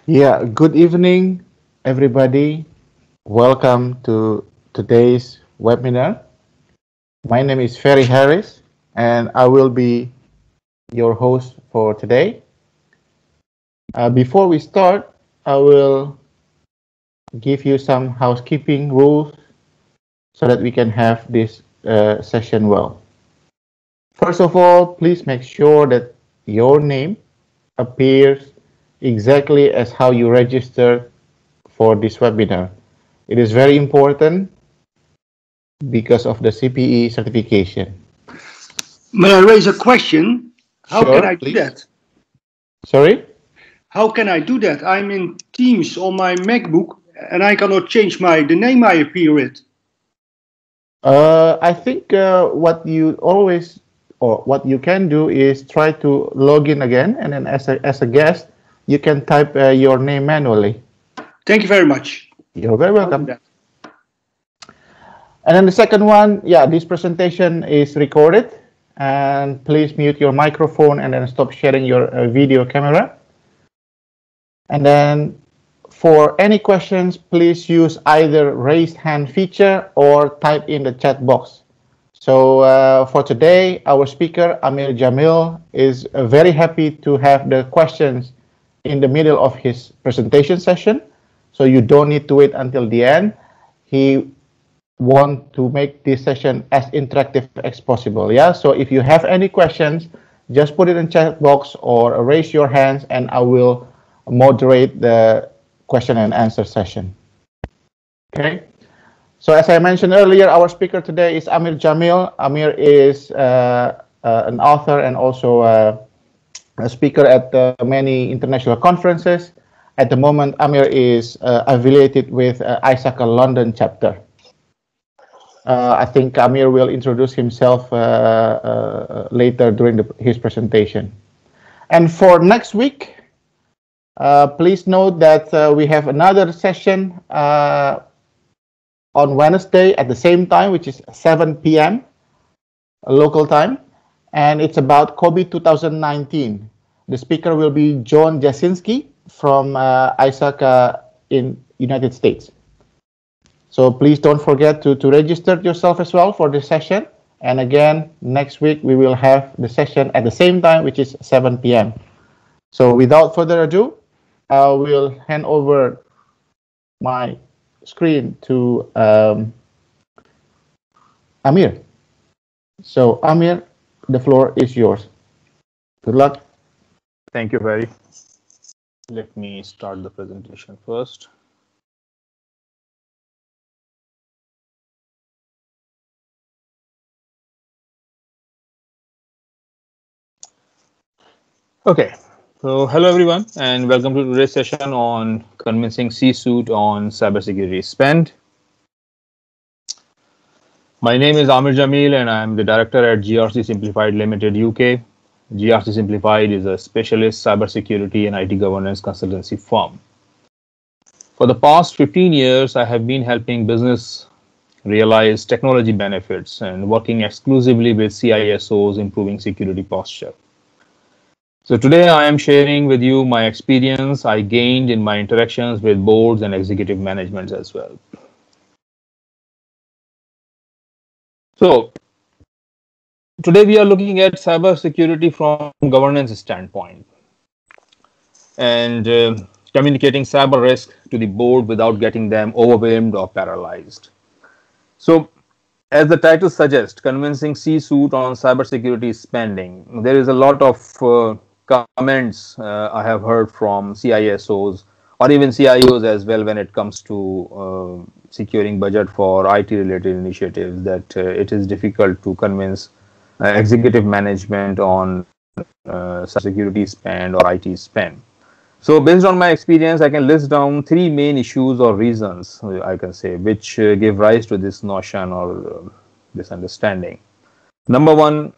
Yeah, good evening, everybody. Welcome to today's webinar. My name is Ferry Harris, and I will be your host for today. Before we start, I will give you some housekeeping rules so that we can have this session well. First of all, please make sure that your name appears exactly as how you registered for this webinar. It is very important because of the CPE certification. May I raise a question? How can Sure, I do please. that? Sorry? How can I do that? I'm in Teams on my MacBook and I cannot change the name I appear with. I think what you always or what you can do is try to log in again, and then as a guest, you can type your name manually. Thank you very much. You're very welcome. And then the second one, yeah, this presentation is recorded, and please mute your microphone and then stop sharing your video camera. And then for any questions, please use either raised hand feature or type in the chat box. So for today, our speaker, Aamir Jamil, is very happy to have the questions in the middle of his presentation session. So you don't need to wait until the end. He wants to make this session as interactive as possible. Yeah. So if you have any questions, just put it in chat box or raise your hands, and I will moderate the question and answer session. Okay. So as I mentioned earlier, our speaker today is Aamir Jamil. Aamir is an author and also a speaker at many international conferences. At the moment, Aamir is affiliated with ISACA London chapter. I think Aamir will introduce himself later during his presentation. And for next week, please note that we have another session on Wednesday at the same time, which is 7 p.m. local time, and it's about COVID 2019. The speaker will be John Jasinski from ISACA in United States. So please don't forget to register yourself as well for this session. And again, next week we will have the session at the same time, which is 7 p.m. So without further ado, I will hand over my screen to Aamir. So Aamir, the floor is yours. Good luck. Thank you, Ferry. Let me start the presentation first. Okay, so hello everyone, and welcome to today's session on convincing C-suite on cybersecurity spend. My name is Aamir Jamil, and I'm the director at GRC Simplified Limited UK. GRC Simplified is a specialist cybersecurity and IT governance consultancy firm. For the past 15 years, I have been helping business realize technology benefits and working exclusively with CISOs improving security posture. So today I am sharing with you my experience I gained in my interactions with boards and executive management as well. So today we are looking at cybersecurity from governance standpoint and communicating cyber risk to the board without getting them overwhelmed or paralyzed. So as the title suggests, convincing C-suite on cybersecurity spending, there is a lot of comments I have heard from CISOs or even CIOs as well when it comes to securing budget for IT related initiatives that it is difficult to convince executive management on cybersecurity spend or IT spend. So based on my experience, I can list down three main issues or reasons, I can say, which give rise to this notion or this understanding. Number one,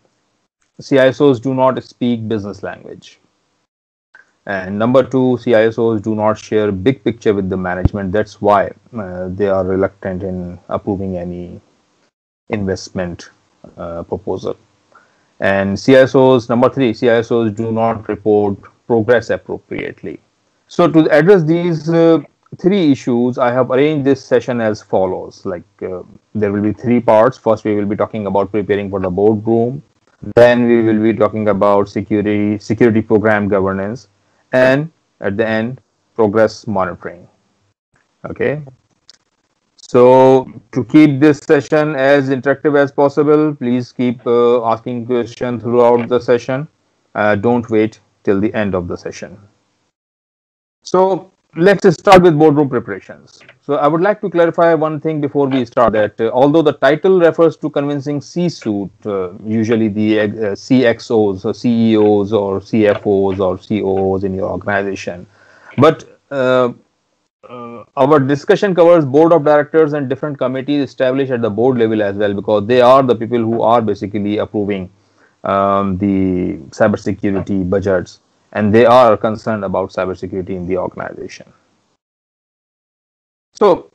CISOs do not speak business language. And number two, CISOs do not share big picture with the management. That's why they are reluctant in approving any investment proposal. And CISOs, number three, CISOs do not report progress appropriately. So to address these three issues, I have arranged this session as follows. There will be three parts. First, we will be talking about preparing for the boardroom. Then we will be talking about security program governance, and at the end, progress monitoring. Okay. So to keep this session as interactive as possible, please keep asking questions throughout the session. Don't wait till the end of the session. So let's start with boardroom preparations. So I would like to clarify one thing before we start, that although the title refers to convincing C-suite, usually the CXOs or CEOs or CFOs or COOs in your organization, but our discussion covers board of directors and different committees established at the board level as well, because they are the people who are basically approving the cybersecurity budgets, and they are concerned about cybersecurity in the organization. So,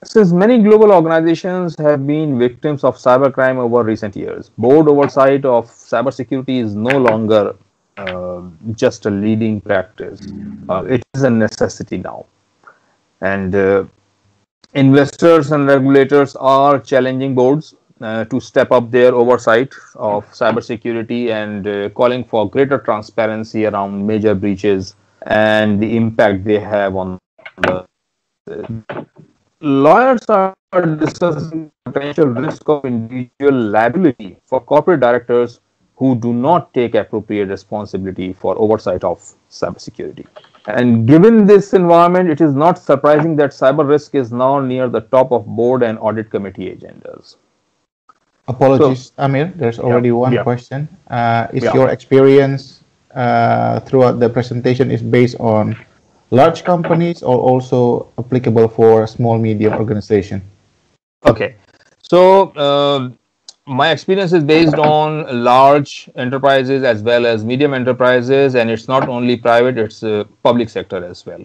since many global organizations have been victims of cybercrime over recent years, board oversight of cybersecurity is no longer just a leading practice. It is a necessity now. And investors and regulators are challenging boards to step up their oversight of cybersecurity and calling for greater transparency around major breaches and the impact they have on the. Lawyers are discussing potential risk of individual liability for corporate directors who do not take appropriate responsibility for oversight of cybersecurity. And given this environment, it is not surprising that cyber risk is now near the top of board and audit committee agendas. Apologies, so, Aamir, there's already one question. Is your experience throughout the presentation is based on large companies or also applicable for small, medium organization? Okay, so my experience is based on large enterprises as well as medium enterprises, and it's not only private, it's public sector as well.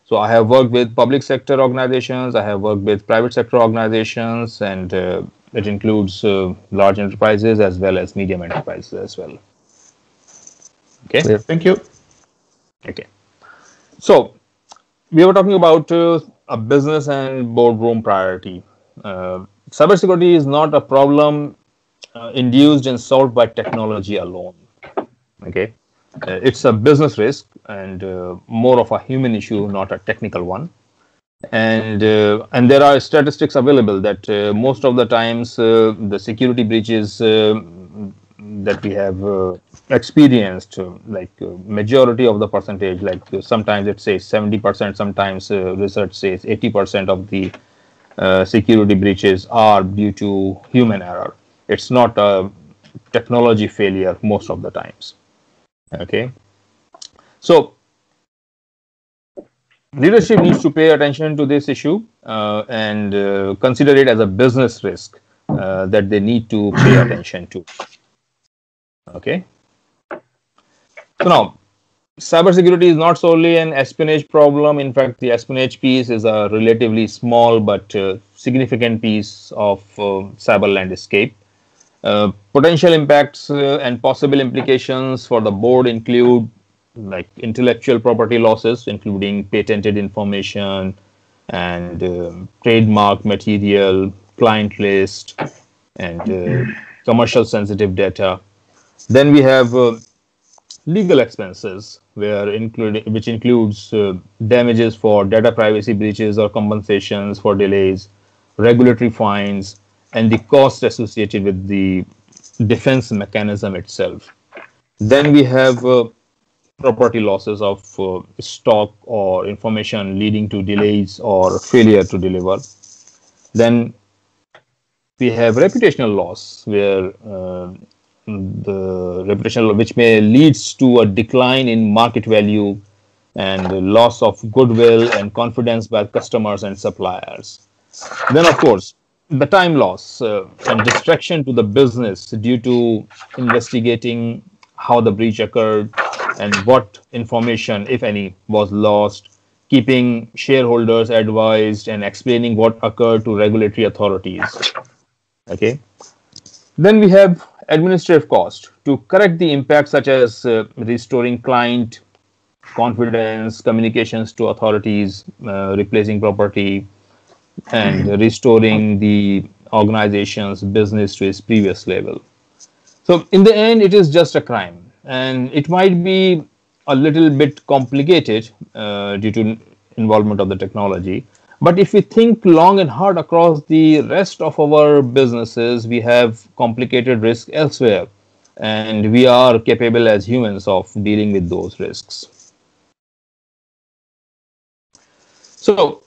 So I have worked with public sector organizations, I have worked with private sector organizations, and it includes large enterprises as well as medium enterprises as well. Okay. Clear. Thank you. Okay. So we were talking about a business and boardroom priority. Cybersecurity is not a problem induced and solved by technology alone. Okay, it's a business risk and more of a human issue, not a technical one. And there are statistics available that most of the times the security breaches that we have experienced, majority of the percentage, sometimes it says 70%, sometimes research says 80% of the security breaches are due to human error. It's not a technology failure most of the times. Okay, so leadership needs to pay attention to this issue and consider it as a business risk that they need to pay attention to. Okay, so now cybersecurity is not solely an espionage problem. In fact, the espionage piece is a relatively small but significant piece of cyber landscape. Potential impacts and possible implications for the board include intellectual property losses, including patented information and trademark material, client list, and commercial sensitive data. Then we have legal expenses, which includes damages for data privacy breaches or compensations for delays, regulatory fines, and the cost associated with the defense mechanism itself. Then we have property losses of stock or information leading to delays or failure to deliver. Then we have reputational loss, where the reputational, which may leads to a decline in market value and loss of goodwill and confidence by customers and suppliers. Then, of course, the time loss and distraction to the business due to investigating how the breach occurred and what information, if any, was lost, keeping shareholders advised and explaining what occurred to regulatory authorities. Okay. Then we have administrative cost to correct the impact, such as restoring client confidence, communications to authorities, replacing property, and restoring the organization's business to its previous level. So in the end, it is just a crime, and it might be a little bit complicated due to involvement of the technology. But if we think long and hard across the rest of our businesses, we have complicated risk elsewhere, and we are capable as humans of dealing with those risks. So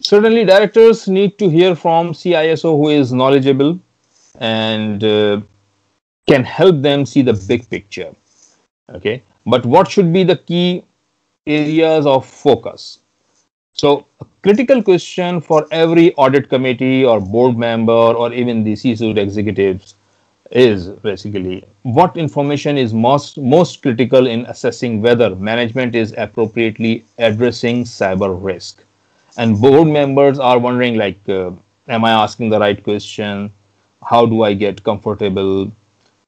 certainly directors need to hear from CISO who is knowledgeable and can help them see the big picture. Okay, but what should be the key areas of focus? So a critical question for every audit committee or board member or even the C-suite executives is basically what information is most critical in assessing whether management is appropriately addressing cyber risk. And board members are wondering like, am I asking the right question? How do I get comfortable?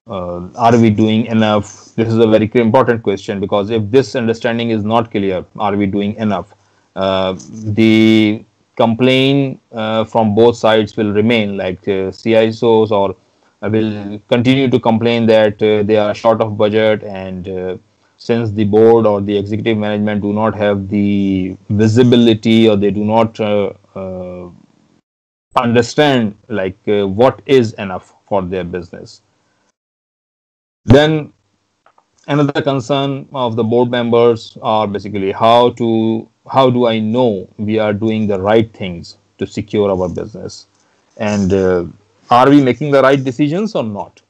Are we doing enough? This is a very important question, because if this understanding is not clear, are we doing enough? The complaint from both sides will remain, like CISOs or will continue to complain that they are short of budget, and since the board or the executive management do not have the visibility, or they do not understand like what is enough for their business. Then another concern of the board members are basically how do I know we are doing the right things to secure our business, and are we making the right decisions or not?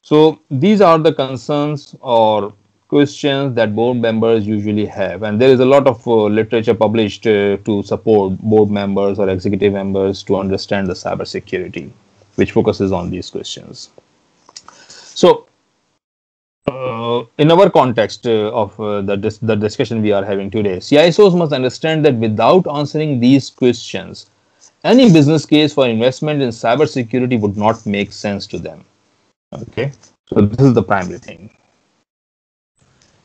So these are the concerns or questions that board members usually have, and there is a lot of literature published to support board members or executive members to understand the cybersecurity, which focuses on these questions. So in our context of the discussion we are having today, CISOs must understand that without answering these questions, any business case for investment in cybersecurity would not make sense to them. Okay, so this is the primary thing.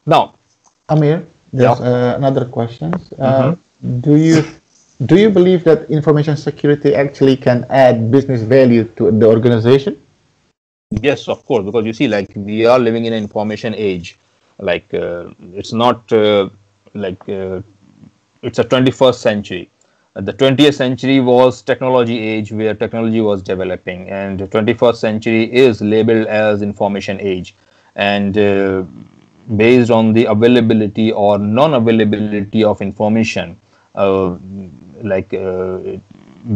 Now, Aamir, there's another question. Do you believe that information security actually can add business value to the organization? Yes, of course, because you see, like we are living in an information age. Like it's not it's a 21st century. The 20th century was technology age, where technology was developing, and the 21st century is labeled as information age. And based on the availability or non-availability of information,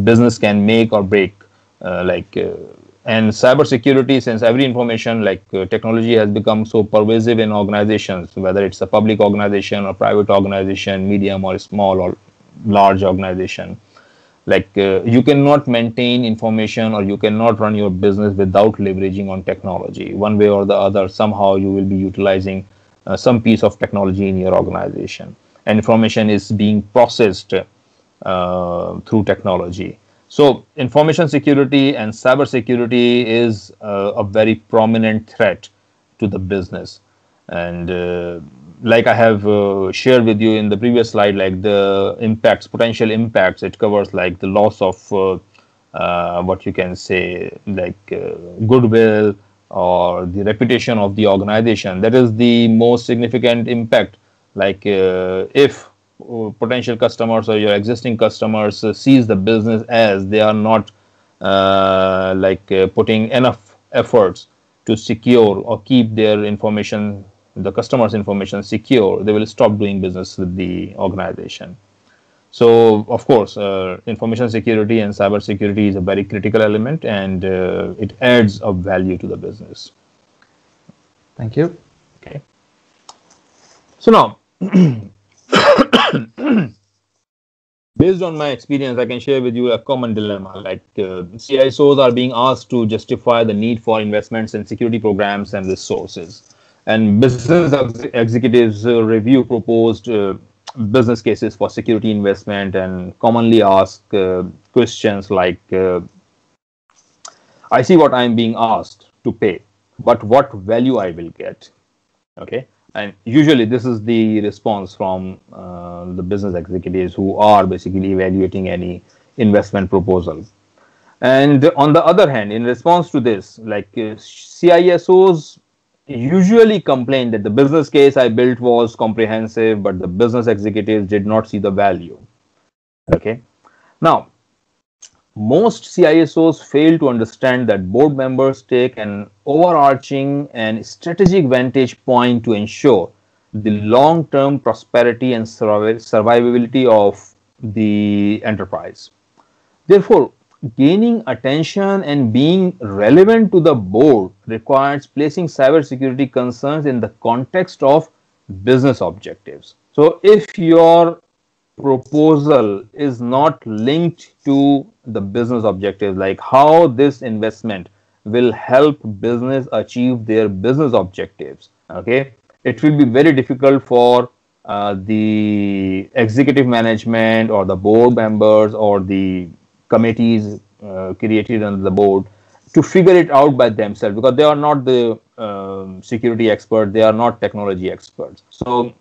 business can make or break. And cybersecurity, since every information technology has become so pervasive in organizations, whether it's a public organization or private organization, medium or small or large organization, you cannot maintain information or you cannot run your business without leveraging on technology. One way or the other, somehow you will be utilizing some piece of technology in your organization, and information is being processed through technology. So information security and cybersecurity is a very prominent threat to the business. And like I have shared with you in the previous slide, like the impacts, potential impacts, it covers like the loss of what you can say, goodwill or the reputation of the organization. That is the most significant impact. If potential customers or your existing customers sees the business as they are not putting enough efforts to secure or keep their information, the customer's information secure, they will stop doing business with the organization. So of course, information security and cyber security is a very critical element, and it adds a value to the business. Thank you. Okay. So now, based on my experience, I can share with you a common dilemma. CISOs are being asked to justify the need for investments in security programs and resources, and business executives review proposed business cases for security investment and commonly ask questions like, I see what I'm being asked to pay, but what value I will get. Okay, And usually this is the response from the business executives who are basically evaluating any investment proposal. And on the other hand, in response to this, like CISOs usually complain that the business case I built was comprehensive, but the business executives did not see the value. Okay. Now, most CISOs fail to understand that board members take an overarching and strategic vantage point to ensure the long-term prosperity and survivability of the enterprise. Therefore, gaining attention and being relevant to the board requires placing cybersecurity concerns in the context of business objectives. So, if your proposal is not linked to the business objectives, like how this investment will help business achieve their business objectives, okay, it will be very difficult for the executive management or the board members or the committees created under the board to figure it out by themselves, because they are not the security expert, they are not technology experts. So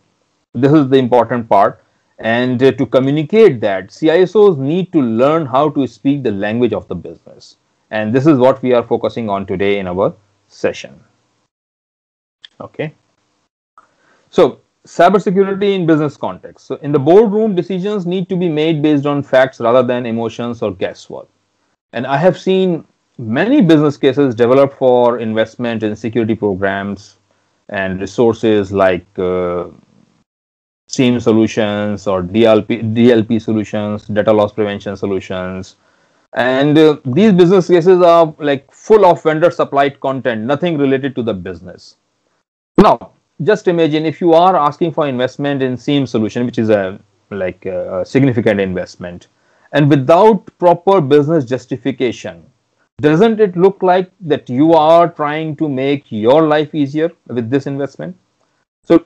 this is the important part. And to communicate that, CISOs need to learn how to speak the language of the business. And this is what we are focusing on today in our session. Okay. So, cybersecurity in business context. So, in the boardroom, decisions need to be made based on facts rather than emotions or guesswork. And I have seen many business cases developed for investment in security programs and resources like SIEM solutions or DLP solutions, data loss prevention solutions. And these business cases are like full of vendor supplied content, nothing related to the business. Now, just imagine if you are asking for investment in SIEM solution, which is a significant investment, and without proper business justification, doesn't it look like that you are trying to make your life easier with this investment? So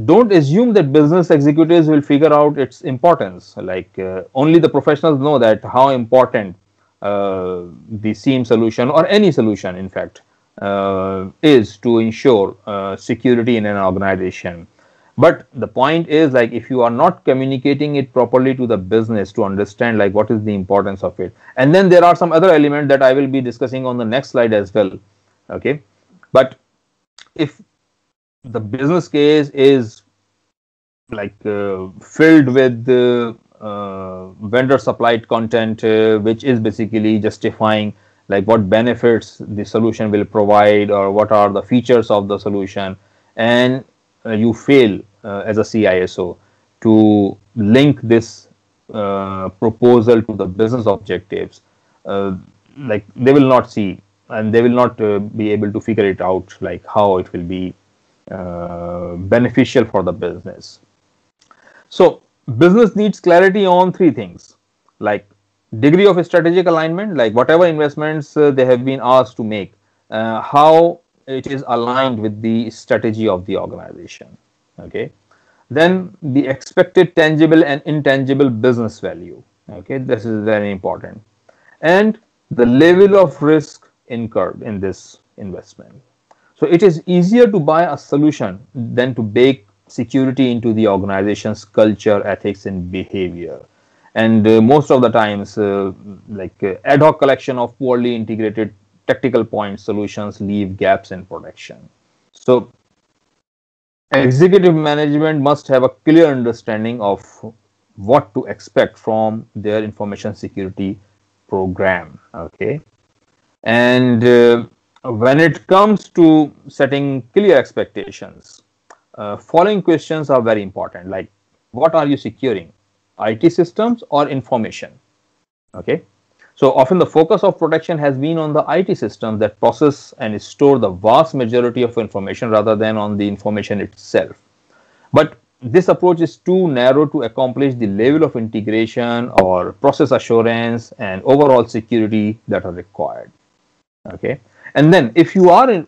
don't assume that business executives will figure out its importance. Like only the professionals know that how important the SIEM solution or any solution, in fact, is to ensure security in an organization. But the point is, like, if you are not communicating it properly to the business to understand like what is the importance of it, and then there are some other elements that I will be discussing on the next slide as well. Okay, but if the business case is like filled with vendor supplied content, which is basically justifying like what benefits the solution will provide or what are the features of the solution, and you fail as a CISO to link this proposal to the business objectives, like they will not see and they will not be able to figure it out like how it will be beneficial for the business. So business needs clarity on three things, like degree of strategic alignment, like whatever investments they have been asked to make, how it is aligned with the strategy of the organization. Okay, then the expected tangible and intangible business value. Okay, this is very important, and the level of risk incurred in this investment. So it is easier to buy a solution than to bake security into the organization's culture, ethics, and behavior. And most of the times, ad hoc collection of poorly integrated tactical point solutions leave gaps in protection. So executive management must have a clear understanding of what to expect from their information security program. Okay, and when it comes to setting clear expectations, following questions are very important. Like, what are you securing? IT systems or information? Okay, so often the focus of protection has been on the IT systems that process and store the vast majority of information rather than on the information itself. But this approach is too narrow to accomplish the level of integration or process assurance and overall security that are required. Okay, and then if you are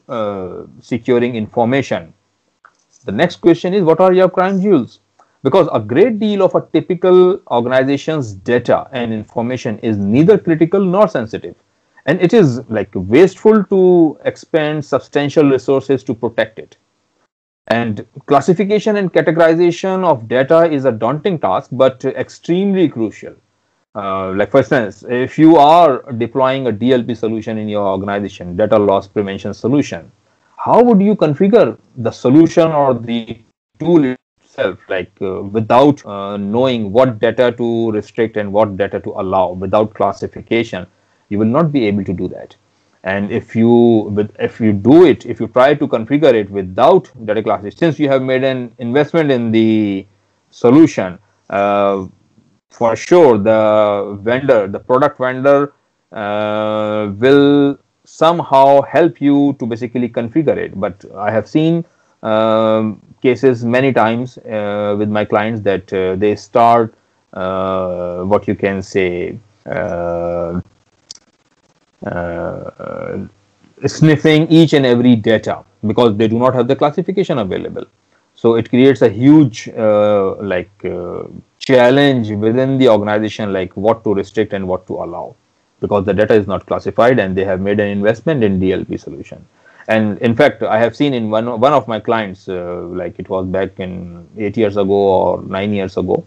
securing information, the next question is, what are your crown jewels? Because a great deal of a typical organization's data and information is neither critical nor sensitive, and it is like wasteful to expend substantial resources to protect it. And classification and categorization of data is a daunting task, but extremely crucial. Like for instance, if you are deploying a DLP solution in your organization, data loss prevention solution, how would you configure the solution or the tool itself, like without knowing what data to restrict and what data to allow? Without classification, you will not be able to do that. And if you try to configure it without data classification, since you have made an investment in the solution, for sure the product vendor will somehow help you to basically configure it. But I have seen cases many times with my clients that they start what you can say sniffing each and every data because they do not have the classification available. So it creates a huge challenge within the organization, like what to restrict and what to allow, because the data is not classified and they have made an investment in DLP solution. And in fact, I have seen in one of my clients, like it was back in 8 years ago or 9 years ago,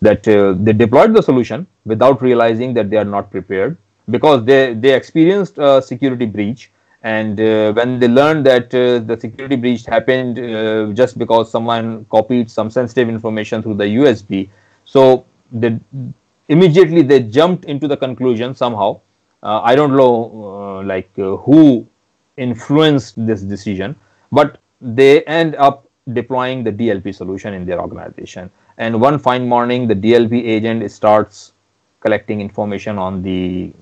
that they deployed the solution without realizing that they are not prepared, because they experienced a security breach. And when they learned that the security breach happened just because someone copied some sensitive information through the USB, so immediately they jumped into the conclusion somehow. I don't know who influenced this decision, but they end up deploying the DLP solution in their organization. And one fine morning, the DLP agent starts collecting information on the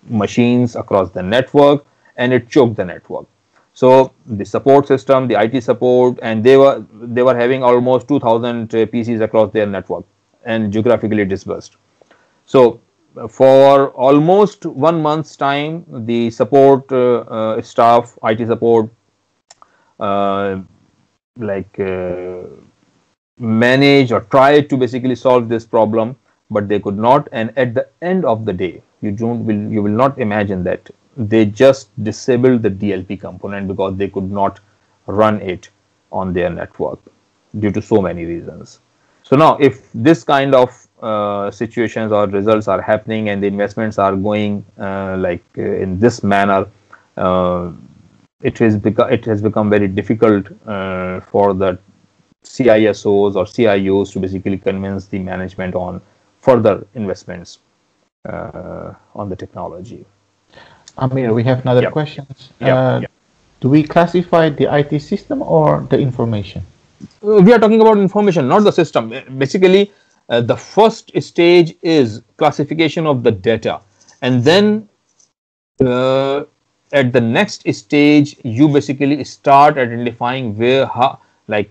machines across the network, and it choked the network. So the support system, the IT support, and they were having almost 2,000 PCs across their network and geographically dispersed. So for almost 1 month's time, the support staff, IT support, manage or try to basically solve this problem, but they could not. And at the end of the day, you will not imagine that they just disabled the DLP component because they could not run it on their network due to so many reasons. So now, if this kind of situations or results are happening and the investments are going in this manner, it has become very difficult for the CISOs or CIOs to basically convince the management on further investments on the technology. Aamir, we have another questions. Do we classify the IT system or the information? We are talking about information, not the system. Basically, the first stage is classification of the data, and then at the next stage, you basically start identifying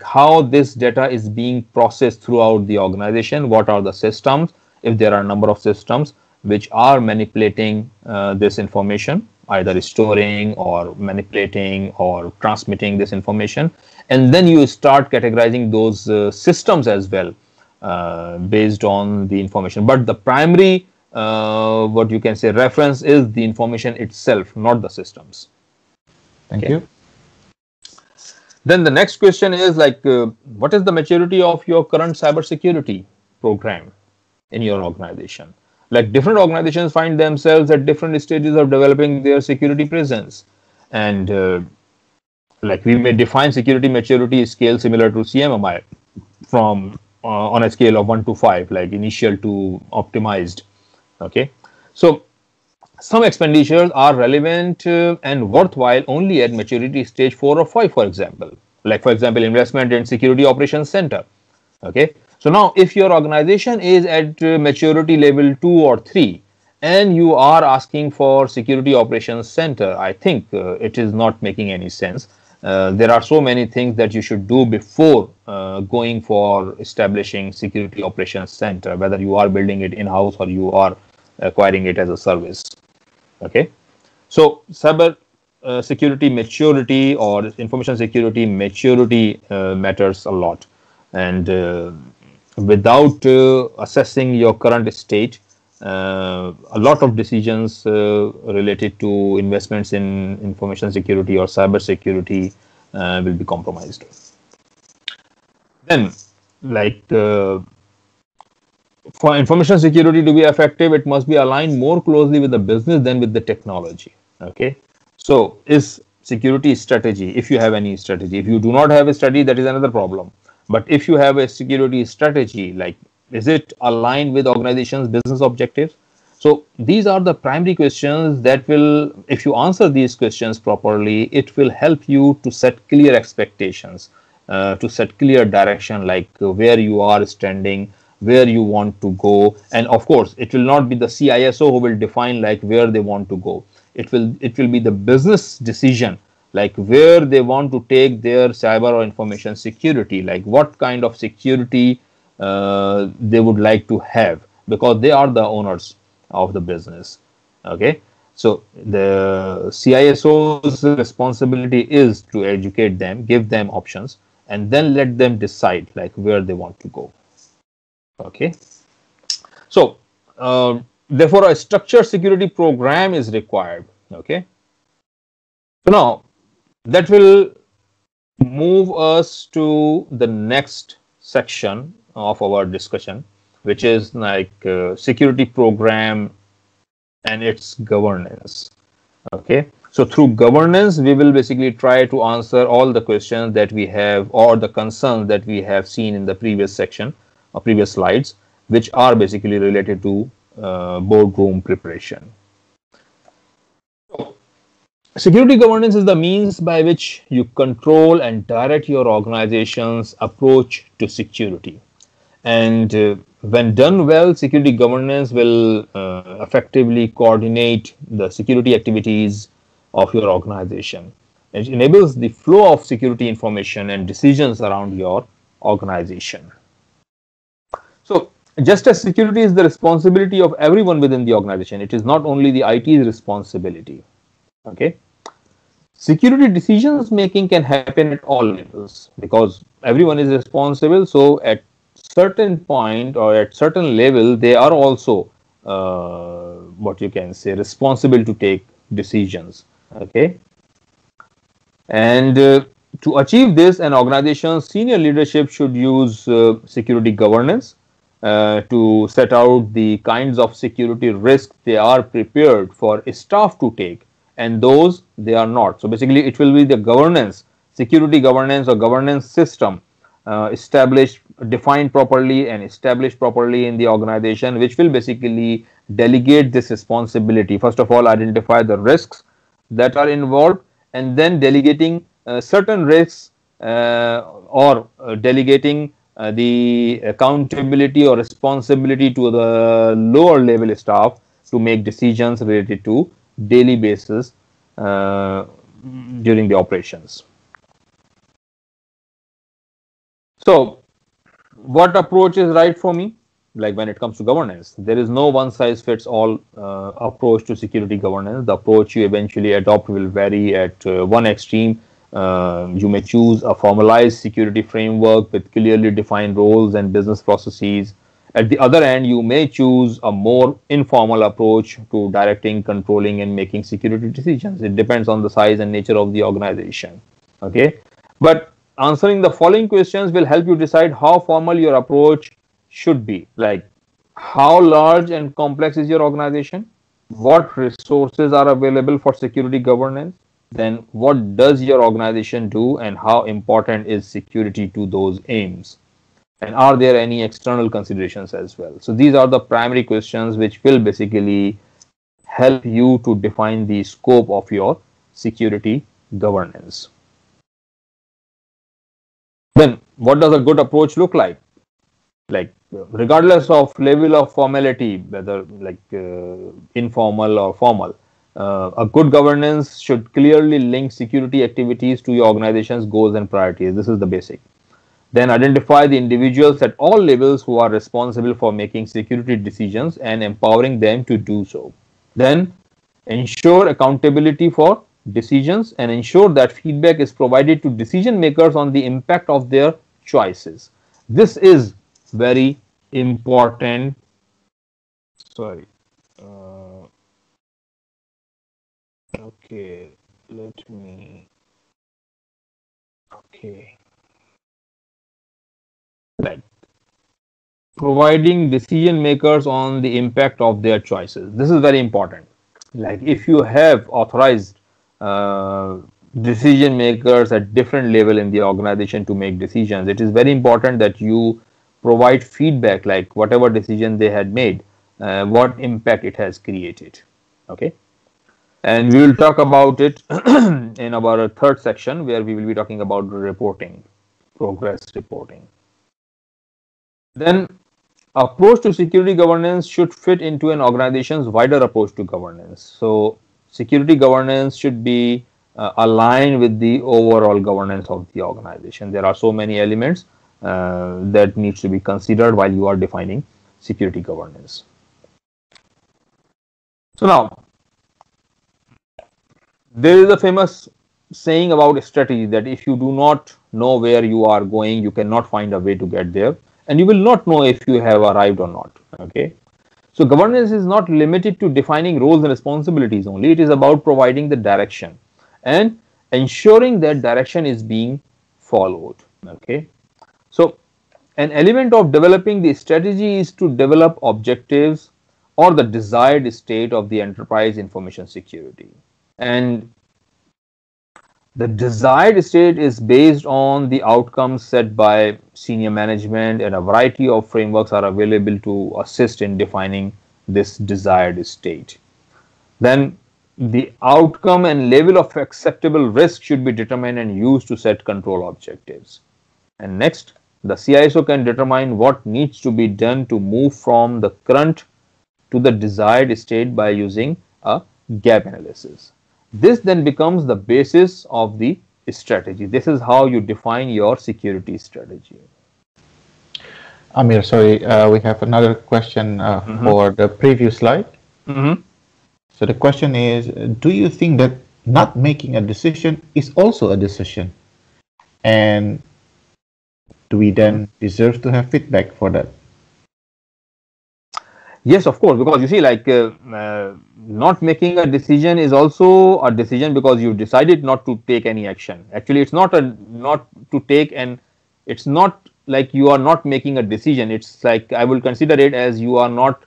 how this data is being processed throughout the organization. What are the systems? If there are a number of systems which are manipulating this information, either storing or manipulating or transmitting this information, and then you start categorizing those systems as well based on the information. But the primary what you can say reference is the information itself, not the systems. Thank you. Then the next question is what is the maturity of your current cybersecurity program in your organization? Like, different organizations find themselves at different stages of developing their security presence, and we may define security maturity scale similar to CMMI from on a scale of 1 to 5, like initial to optimized. Okay, so some expenditures are relevant and worthwhile only at maturity stage 4 or 5, for example. Like, for example, investment in security operations center. Okay, so now if your organization is at maturity level 2 or 3 and you are asking for security operations center, I think it is not making any sense. There are so many things that you should do before going for establishing security operations center, whether you are building it in-house or you are acquiring it as a service. Okay, so cyber security maturity or information security maturity matters a lot, and without assessing your current state, a lot of decisions related to investments in information security or cyber security will be compromised. Then, like for information security to be effective, it must be aligned more closely with the business than with the technology. Okay. So, is security strategy, if you have any strategy, if you do not have a strategy, that is another problem. But if you have a security strategy, like, is it aligned with organization's business objectives? So, these are the primary questions that will, if you answer these questions properly, it will help you to set clear expectations, to set clear direction, like where you are standing, where you want to go. And of course, it will not be the CISO who will define like where they want to go. It will be the business decision, like where they want to take their cyber or information security, like what kind of security they would like to have, because they are the owners of the business. Okay. So the CISO's responsibility is to educate them, give them options, and then let them decide like where they want to go. Okay. So therefore, a structured security program is required. Okay. So now that will move us to the next section of our discussion, which is like security program and its governance. Okay. So through governance, we will basically try to answer all the questions that we have, or the concerns that we have seen in the previous section or previous slides, which are basically related to boardroom preparation. So, security governance is the means by which you control and direct your organization's approach to security. And when done well, security governance will effectively coordinate the security activities of your organization. It enables the flow of security information and decisions around your organization. So, just as security is the responsibility of everyone within the organization, it is not only the IT's responsibility. Okay. Security decisions making can happen at all levels because everyone is responsible. So, at certain point or at certain level, they are also what you can say responsible to take decisions. Okay. And to achieve this, an organization's senior leadership should use security governance to set out the kinds of security risks they are prepared for staff to take and those they are not. So basically, it will be the governance, security governance or governance system established, defined properly and established properly in the organization, which will basically delegate this responsibility. First of all, identify the risks that are involved, and then delegating certain risks or delegating the accountability or responsibility to the lower level staff to make decisions related to daily basis during the operations. So, what approach is right for me? Like when it comes to governance, there is no one size fits all approach to security governance. The approach you eventually adopt will vary. At one extreme, you may choose a formalized security framework with clearly defined roles and business processes. At the other end, you may choose a more informal approach to directing, controlling, and making security decisions. It depends on the size and nature of the organization. Okay. But answering the following questions will help you decide how formal your approach should be. Like, how large and complex is your organization? What resources are available for security governance? Then, what does your organization do, and how important is security to those aims? And are there any external considerations as well? So, these are the primary questions which will basically help you to define the scope of your security governance. Then, what does a good approach look like? Like, regardless of level of formality, whether like informal or formal, a good governance should clearly link security activities to your organization's goals and priorities. This is the basic. Then identify the individuals at all levels who are responsible for making security decisions and empowering them to do so. Then ensure accountability for decisions and ensure that feedback is provided to decision makers on the impact of their choices. This is very important. Sorry. Okay. Let me. Okay. providing decision makers on the impact of their choices. This is very important. Like if you have authorized decision makers at different level in the organization to make decisions, it is very important that you provide feedback, like whatever decision they had made, what impact it has created. Okay, and we will talk about it in our third section, where we will be talking about reporting, progress reporting. Then approach to security governance should fit into an organization's wider approach to governance. So security governance should be aligned with the overall governance of the organization. There are so many elements that needs to be considered while you are defining security governance. So now, there is a famous saying about strategy that if you do not know where you are going, you cannot find a way to get there, and you will not know if you have arrived or not. Okay, so governance is not limited to defining roles and responsibilities only. It is about providing the direction and ensuring that direction is being followed. Okay, so an element of developing the strategy is to develop objectives or the desired state of the enterprise information security. And the desired state is based on the outcomes set by senior management, and a variety of frameworks are available to assist in defining this desired state. Then the outcome and level of acceptable risk should be determined and used to set control objectives. And next, the CISO can determine what needs to be done to move from the current to the desired state by using a gap analysis. This then becomes the basis of the strategy. This is how you define your security strategy. Aamir, sorry, we have another question for the previous slide. So the question is, do you think that not making a decision is also a decision? And do we then deserve to have feedback for that? Yes, of course, because you see, like not making a decision is also a decision because you decided not to take any action. Actually, it's not to take, and it's not like you are not making a decision. It's like I will consider it as you are not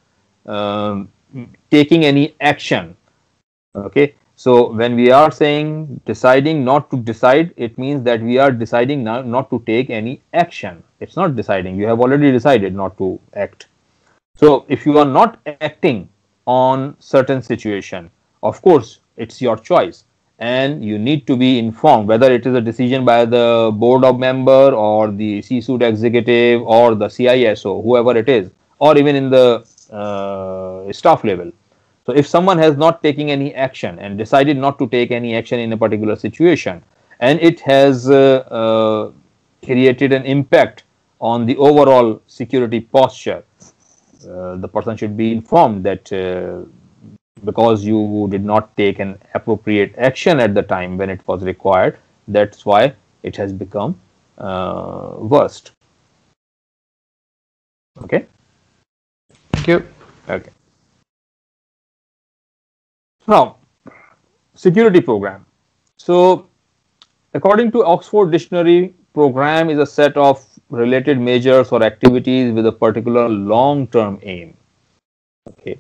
taking any action. Okay, so when we are saying deciding not to decide, it means that we are deciding now not to take any action. It's not deciding. You have already decided not to act. So if you are not acting on certain situation, of course, it's your choice, and you need to be informed whether it is a decision by the board of member or the C-suite executive or the CISO, whoever it is, or even in the staff level. So if someone has not taken any action and decided not to take any action in a particular situation, and it has created an impact on the overall security posture, the person should be informed that because you did not take an appropriate action at the time when it was required, that's why it has become worst. Okay. Thank you. Okay. Now, security program. So, according to Oxford Dictionary, program is a set of related measures or activities with a particular long-term aim. Okay.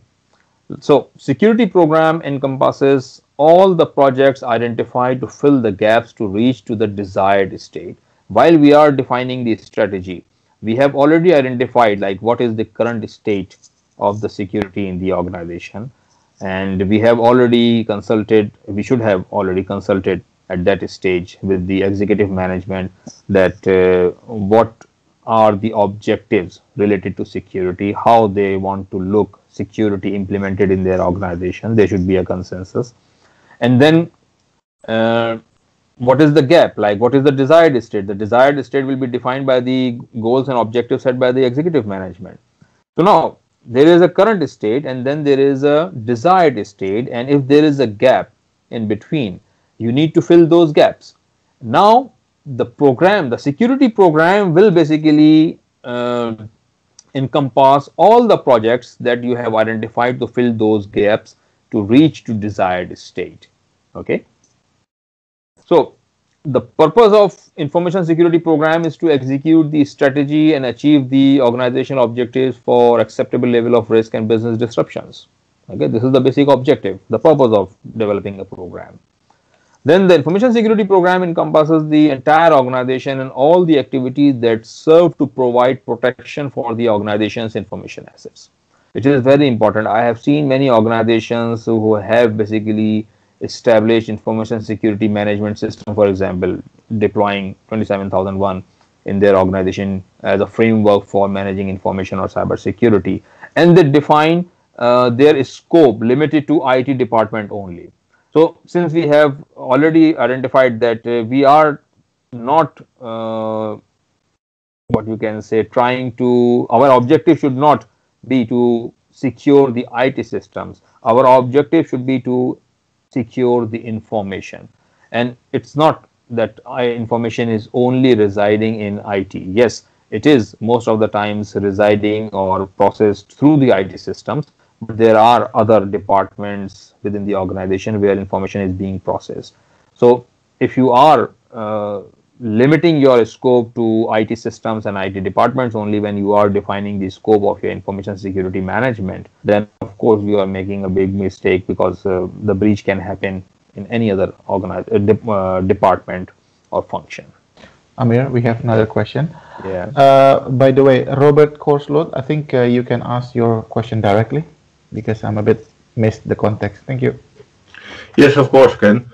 So, security program encompasses all the projects identified to fill the gaps to reach to the desired state. While we are defining the strategy, we have already identified like what is the current state of the security in the organization, and we have already consulted, we should have already consulted at that stage with the executive management that what are the objectives related to security, how they want to look security implemented in their organization. There should be a consensus. And then what is the gap, like what is the desired state? The desired state will be defined by the goals and objectives set by the executive management. So now there is a current state and then there is a desired state, and if there is a gap in between, you need to fill those gaps. Now the program, the security program will basically encompass all the projects that you have identified to fill those gaps to reach to desired state. Okay, so the purpose of information security program is to execute the strategy and achieve the organizational objectives for acceptable level of risk and business disruptions. Okay, this is the basic objective, the purpose of developing a program. Then the information security program encompasses the entire organization and all the activities that serve to provide protection for the organization's information assets, which is very important. I have seen many organizations who have basically established information security management system, for example, deploying 27001 in their organization as a framework for managing information or cyber security, and they define their scope limited to IT department only. So since we have already identified that we are not what you can say trying to, our objective should not be to secure the IT systems. Our objective should be to secure the information, and it's not that information is only residing in IT. Yes, it is most of the times residing or processed through the IT systems, but there are other departments within the organization where information is being processed. So if you are limiting your scope to IT systems and IT departments only when you are defining the scope of your information security management, then of course you are making a big mistake, because the breach can happen in any other department or function. Aamir, we have another question. Yeah. By the way, Robert Korslot, I think you can ask your question directly, because I'm a bit missed the context. Thank you. Yes, of course, Ken.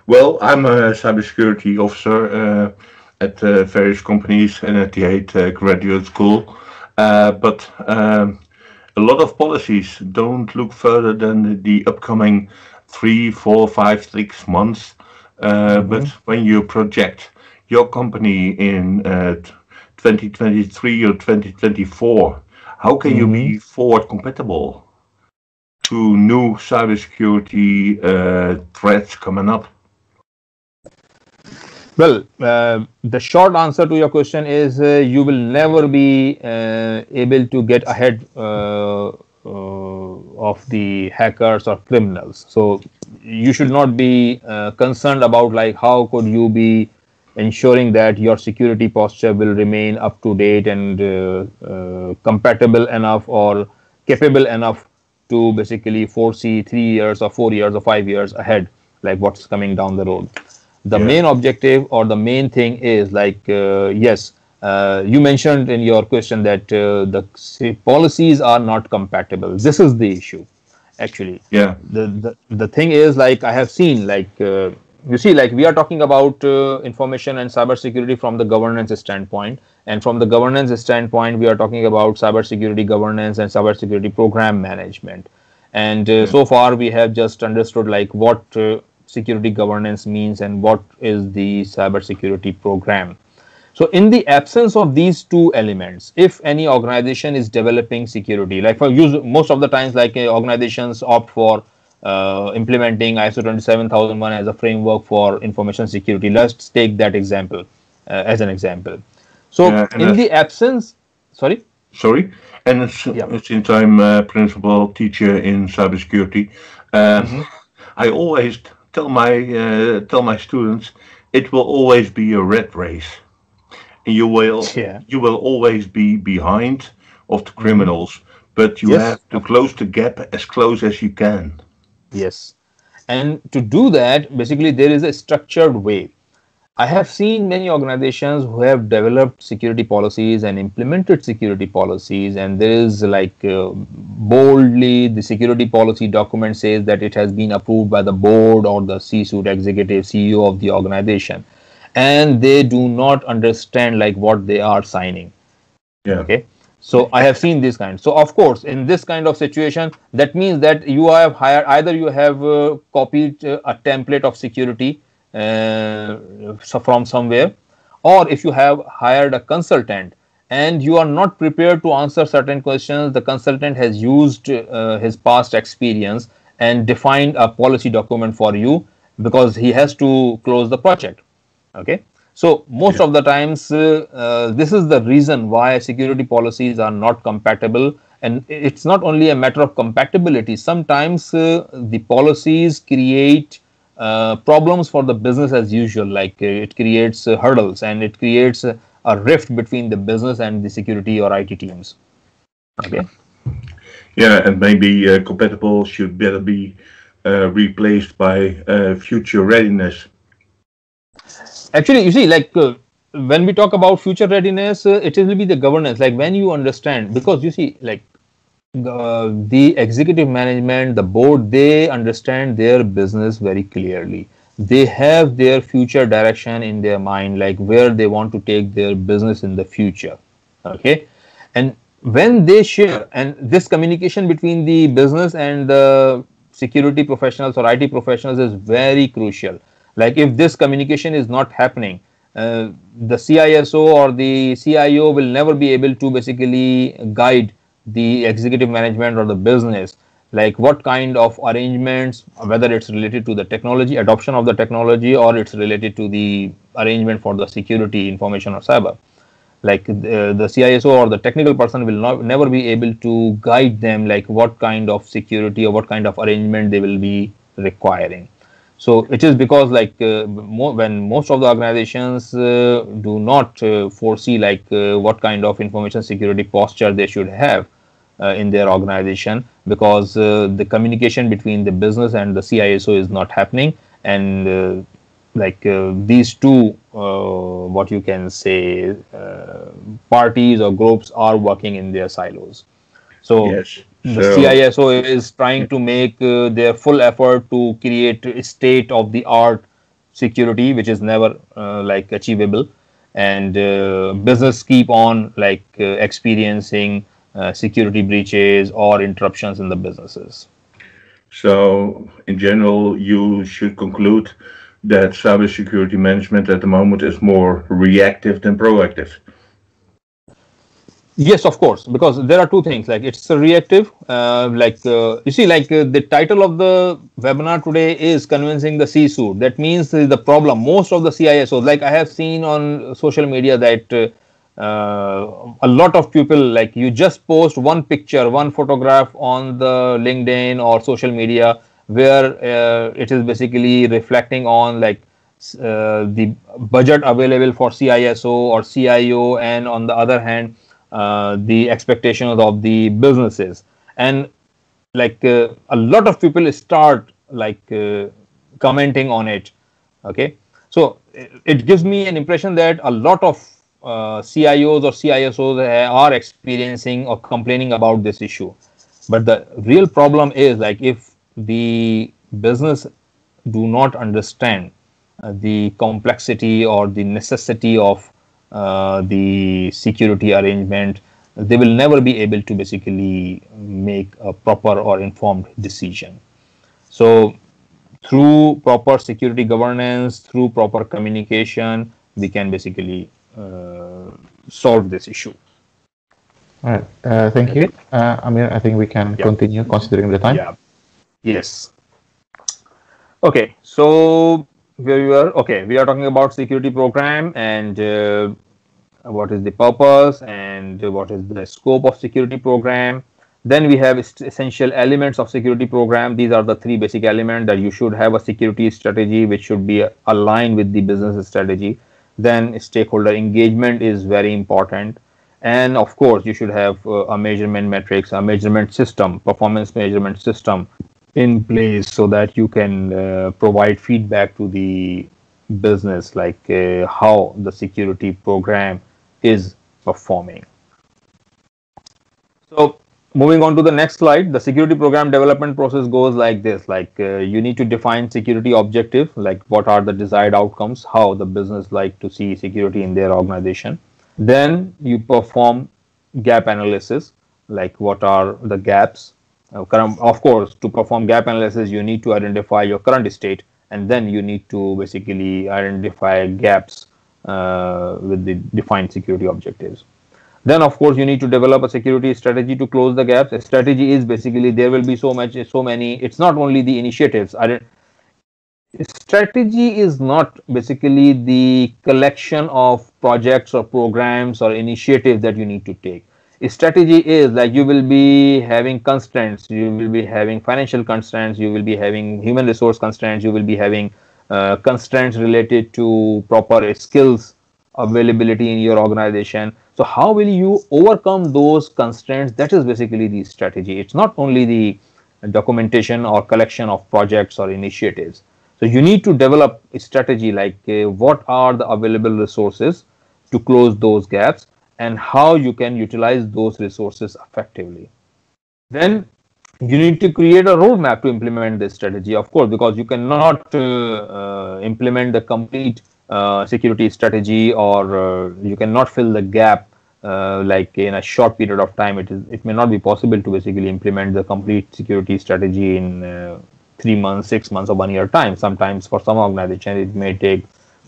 Well, I'm a cybersecurity officer at various companies and at the 8 graduate school. But a lot of policies don't look further than the upcoming 3, 4, 5, 6 months. But when you project your company in 2023 or 2024, how can you be forward compatible to new cybersecurity threats coming up? Well, the short answer to your question is you will never be able to get ahead of the hackers or criminals. So you should not be concerned about like how could you be ensuring that your security posture will remain up to date and compatible enough or capable enough to basically foresee 3 years or 4 years or 5 years ahead, like what's coming down the road. The main objective or the main thing is like, yes, you mentioned in your question that the policies are not compatible. This is the issue, actually. Yeah. The thing is, like, I have seen, like, you see, like, we are talking about information and cybersecurity from the governance standpoint. And from the governance standpoint, we are talking about cybersecurity governance and cybersecurity program management. And so far, we have just understood, like, what security governance means and what is the cybersecurity program. So in the absence of these two elements, if any organization is developing security, like for use, most of the times, like organizations opt for implementing ISO 27001 as a framework for information security. Let's take that example as an example. So in the absence, sorry, and since I'm a principal teacher in cybersecurity, I always tell my students it will always be a rat race. You will always be behind of the criminals, but you have to close the gap as close as you can. Yes, and to do that, basically there is a structured way. I have seen many organizations who have developed security policies and implemented security policies, and there is like boldly the security policy document says that it has been approved by the board or the C-suite executive CEO of the organization, and they do not understand like what they are signing. Okay. So I have seen this kind. So of course, in this kind of situation, that means that you have hired, either you have copied a template of security from somewhere, or if you have hired a consultant and you are not prepared to answer certain questions, the consultant has used his past experience and defined a policy document for you because he has to close the project. Okay. So most of the times, this is the reason why security policies are not compatible. And it's not only a matter of compatibility. Sometimes the policies create problems for the business as usual. Like it creates hurdles, and it creates a rift between the business and the security or IT teams. Okay. Yeah, and maybe compatible should better be replaced by future readiness. Actually, you see, like when we talk about future readiness, it will be the governance. Like when you understand, because you see, like the executive management, the board, they understand their business very clearly. They have their future direction in their mind, like where they want to take their business in the future. Okay. And when they share, and this communication between the business and the security professionals or IT professionals is very crucial. Like if this communication is not happening, the CISO or the CIO will never be able to basically guide the executive management or the business, like what kind of arrangements, whether it's related to the technology, adoption of the technology, or it's related to the arrangement for the security, information or cyber. Like the CISO or the technical person will never be able to guide them, like what kind of security or what kind of arrangement they will be requiring. So it is because like when most of the organizations do not foresee like what kind of information security posture they should have in their organization, because the communication between the business and the CISO is not happening, and these two what you can say parties or groups are working in their silos. So Yes. the So CISO is trying to make their full effort to create a state of the art security, which is never like achievable, and business keep on like experiencing security breaches or interruptions in the businesses. So, in general, you should conclude that cybersecurity management at the moment is more reactive than proactive. Yes, of course, because there are two things. Like it's a reactive. You see, like the title of the webinar today is convincing the C-suite. That means the problem. Most of the CISOs, like I have seen on social media, that a lot of people, like you just post one picture, one photograph on the LinkedIn or social media, where it is basically reflecting on like the budget available for CISO or CIO, and on the other hand, the expectations of the businesses. And like a lot of people start like commenting on it. Okay, so it gives me an impression that a lot of CIOs or CISOs are experiencing or complaining about this issue. But the real problem is, like, if the business do not understand the complexity or the necessity of the security arrangement, they will never be able to basically make a proper or informed decision. So through proper security governance, through proper communication, we can basically solve this issue. All right. Thank you, Aamir. I think we can continue considering the time. Yeah. Yes. Okay. So where we were? Okay, we are talking about security program, and what is the purpose and what is the scope of security program. Then we have essential elements of security program. These are the three basic elements: that you should have a security strategy which should be aligned with the business strategy. Then stakeholder engagement is very important. And of course, you should have a measurement metrics, a measurement system, performance measurement system in place, so that you can provide feedback to the business, like how the security program is performing. So moving on to the next slide, the security program development process goes like this. Like you need to define security objective, like what are the desired outcomes, how the business like to see security in their organization. Then you perform gap analysis, like what are the gaps. Of course, to perform gap analysis, you need to identify your current state, and then you need to basically identify gaps with the defined security objectives. Then, of course, you need to develop a security strategy to close the gaps. A strategy is basically, there will be so many. It's not only the initiatives. Strategy is not basically the collection of projects or programs or initiatives that you need to take. Strategy is like you will be having constraints, you will be having financial constraints, you will be having human resource constraints, you will be having constraints related to proper skills availability in your organization. So how will you overcome those constraints? That is basically the strategy. It's not only the documentation or collection of projects or initiatives. So you need to develop a strategy like what are the available resources to close those gaps and how you can utilize those resources effectively. Then you need to create a roadmap to implement this strategy, of course, because you cannot implement the complete security strategy, or you cannot fill the gap like in a short period of time. It may not be possible to basically implement the complete security strategy in 3 months, 6 months, or 1 year time. Sometimes for some organizations it may take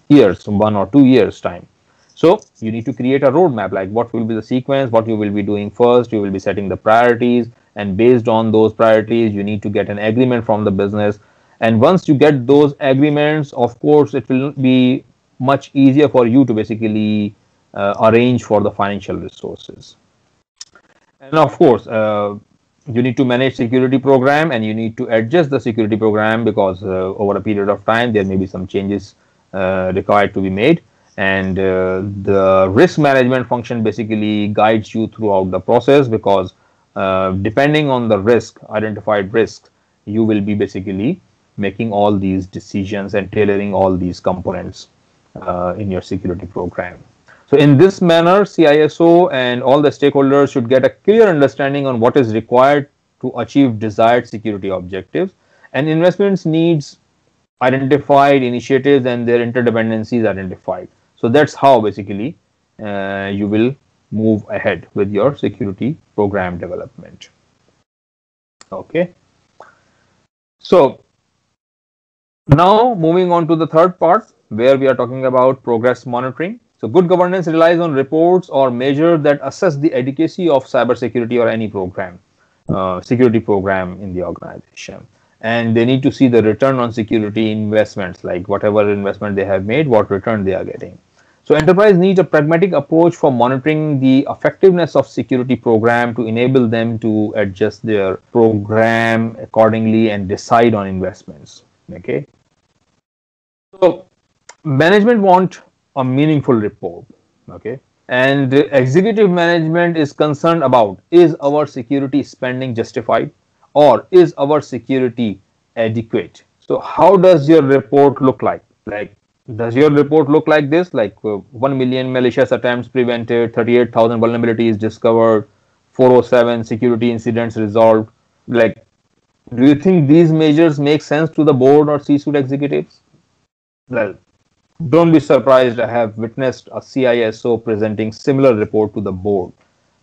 years, 1 or 2 years time. So you need to create a roadmap, like what will be the sequence, what you will be doing first. You will be setting the priorities, and based on those priorities you need to get an agreement from the business. And once you get those agreements, of course it will be much easier for you to basically arrange for the financial resources. And of course you need to manage security program, and you need to adjust the security program, because over a period of time there may be some changes required to be made. And the risk management function basically guides you throughout the process, because depending on the identified risk, you will be basically making all these decisions and tailoring all these components in your security program. So in this manner, CISO and all the stakeholders should get a clear understanding on what is required to achieve desired security objectives, and investments needs identified, initiatives and their interdependencies identified. So that's how basically you will move ahead with your security program development. Okay. So now moving on to the third part, where we are talking about progress monitoring. So good governance relies on reports or measures that assess the adequacy of cybersecurity or any program, security program in the organization. And they need to see the return on security investments, like whatever investment they have made, what return they are getting. So enterprise needs a pragmatic approach for monitoring the effectiveness of security program to enable them to adjust their program accordingly and decide on investments. Okay. So management want a meaningful report. Okay. And executive management is concerned about, is our security spending justified, or is our security adequate? So how does your report look like? Like, does your report look like this? Like 1 million malicious attempts prevented, 38,000 vulnerabilities discovered, 407 security incidents resolved. Like, do you think these measures make sense to the board or C-suite executives? Well, don't be surprised. I have witnessed a CISO presenting similar report to the board,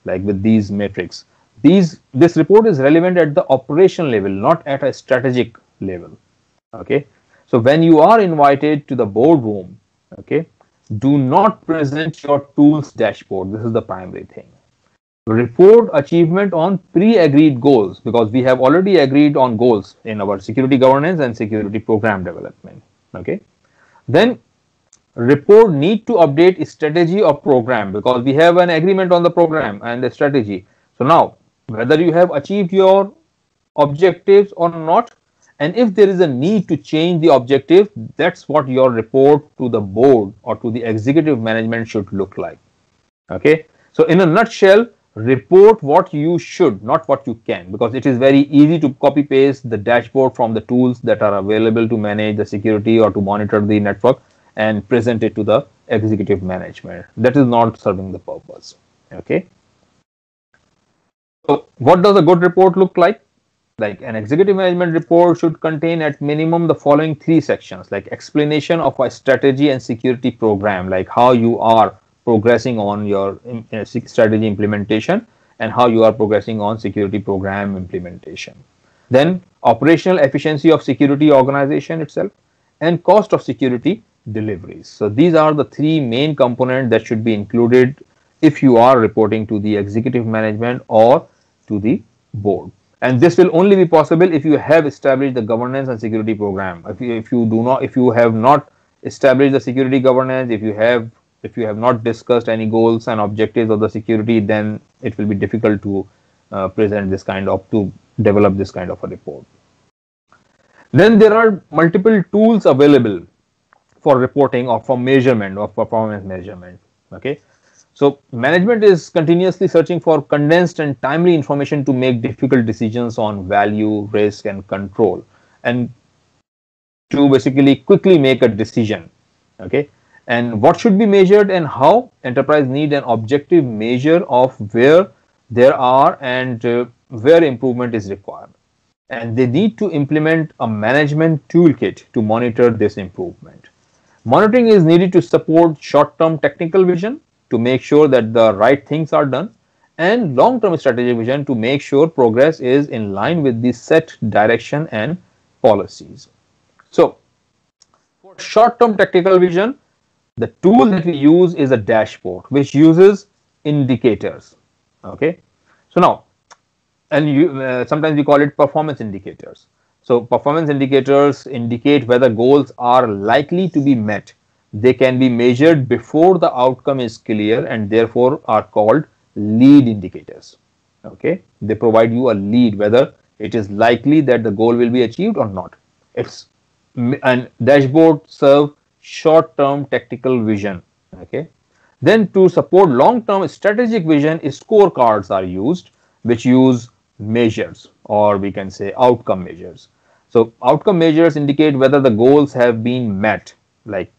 like with these metrics. This report is relevant at the operational level, not at a strategic level. Okay. So when you are invited to the boardroom, okay, do not present your tools dashboard. This is the primary thing. Report achievement on pre-agreed goals, because we have already agreed on goals in our security governance and security program development. Okay. Then report need to update strategy or program, because we have an agreement on the program and the strategy. So now, whether you have achieved your objectives or not, and if there is a need to change the objective, that's what your report to the board or to the executive management should look like. Okay. So in a nutshell, report what you should, not what you can, because it is very easy to copy paste the dashboard from the tools that are available to manage the security or to monitor the network and present it to the executive management. That is not serving the purpose. Okay. So what does a good report look like? Like an executive management report should contain at minimum the following 3 sections, like explanation of a strategy and security program, like how you are progressing on your strategy implementation and how you are progressing on security program implementation. Then operational efficiency of security organization itself and cost of security deliveries. So these are the 3 main components that should be included if you are reporting to the executive management or to the board. And this will only be possible if you have established the governance and security program. If you have not established the security governance, if you have If you have not discussed any goals and objectives of the security, then it will be difficult to present this kind of, to develop this kind of a report. Then there are multiple tools available for reporting or for measurement of performance measurement. Okay, so management is continuously searching for condensed and timely information to make difficult decisions on value, risk, and control, and to basically quickly make a decision. Okay, and what should be measured and how? Enterprise need an objective measure of where there are and where improvement is required, and they need to implement a management toolkit to monitor this improvement. Monitoring is needed to support short-term technical vision to make sure that the right things are done, and long-term strategic vision to make sure progress is in line with the set direction and policies. So for short-term technical vision, the tool that we use is a dashboard which uses indicators. Okay, so now, and sometimes we call it performance indicators. So performance indicators indicate whether goals are likely to be met. They can be measured before the outcome is clear and therefore are called lead indicators. Okay, they provide you a lead whether it is likely that the goal will be achieved or not. It's, and dashboard serve short-term tactical vision. Okay, then to support long-term strategic vision, scorecards are used which use measures, or we can say outcome measures. So outcome measures indicate whether the goals have been met. Like